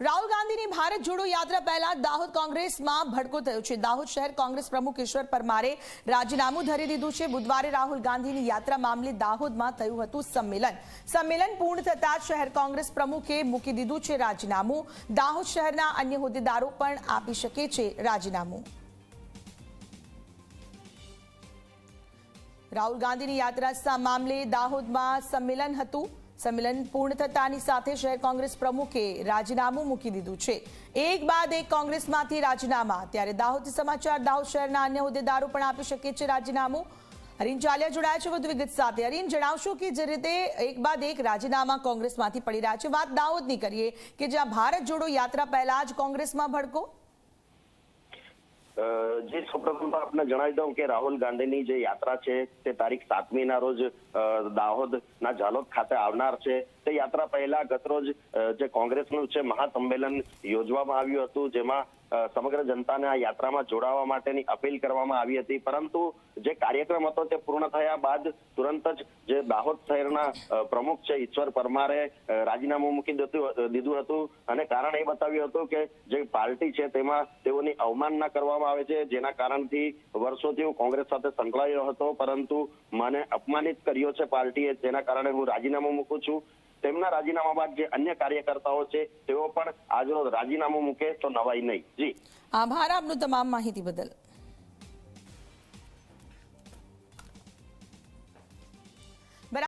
રાહુલ ગાંધીની ભારત જોડો યાત્રા પહેલા દાહોદ કોંગ્રેસમાં ભડકો થયો છે। દાહોદ શહેર કોંગ્રેસ પ્રમુખ ઈશ્વર પરમારે રાજીનામું ધરી દીધું છે। બુધવારે રાહુલ ગાંધીની યાત્રા મામલે દાહોદમાં થયું હતું સંમેલન પૂર્ણ થતા શહેર કોંગ્રેસ પ્રમુખે મૂકી દીધું છે રાજીનામું। દાહોદ શહેરના અન્ય હોદ્દેદારો પણ આપી શકે છે રાજીનામું। રાહુલ ગાંધીની યાત્રા મામલે દાહોદમાં સંમેલન હતું। સંમેલન પૂર્ણ થતાની સાથે શહેર કોંગ્રેસ પ્રમુખે રાજીનામું મૂકી દીધું છે। એક બાદ એક કોંગ્રેસમાંથી રાજીનામા। ત્યારે દાહોદથી સમાચાર, દાહોદ શહેરના અન્ય હોદ્દેદારો પણ આપી શકે છે રાજીનામું। અરીન ચાલિયા જોડાયા છે વધુ વિગત સાથે। અરીન, જણાવશો કે જે રીતે એક બાદ એક રાજીનામા કોંગ્રેસમાંથી પડી રહ્યા છે, વાત દાહોદની કરીએ કે જ્યાં ભારત જોડો યાત્રા પહેલા જ કોંગ્રેસમાં ભડકો। જે સૌપ્રથમ તો આપને જણાવી દઉં કે રાહુલ ગાંધીની જે યાત્રા છે તે તારીખ 7મીના રોજ દાહોદના ઝાલોદ ખાતે આવનાર છે। તે યાત્રા પહેલા ગતરોજ જે કોંગ્રેસનું છે મહાસંમેલન યોજવામાં આવ્યું હતું, જેમાં સમગ્ર જનતાને આ યાત્રામાં જોડાવા માટેની અપીલ કરવામાં આવી હતી। પરંતુ જે કાર્યક્રમ હતો તે પૂર્ણ થયા બાદ તુરંત જ જે દાહોદ શહેરના પ્રમુખ છે ઈશ્વર પરમારે રાજીનામું મૂકી દીધું હતું અને કારણ એ બતાવ્યું હતું કે જે પાર્ટી છે તેમાં તેઓની અવમાનના કરવામાં આવે છે, જેના કારણથી વર્ષોથી હું કોંગ્રેસ સાથે સંકળાયેલો હતો, પરંતુ મને અપમાનિત કર્યો છે પાર્ટીએ, જેના કારણે હું રાજીનામું મૂકું છું। તેમના રાજીનામા બાદ જે અન્ય કાર્યકર્તાઓ છે તેઓ પણ આજરોજ રાજીનામું મૂકે તો નવાઈ નહીં। જી, આભાર આપનું તમામ માહિતી બદલ।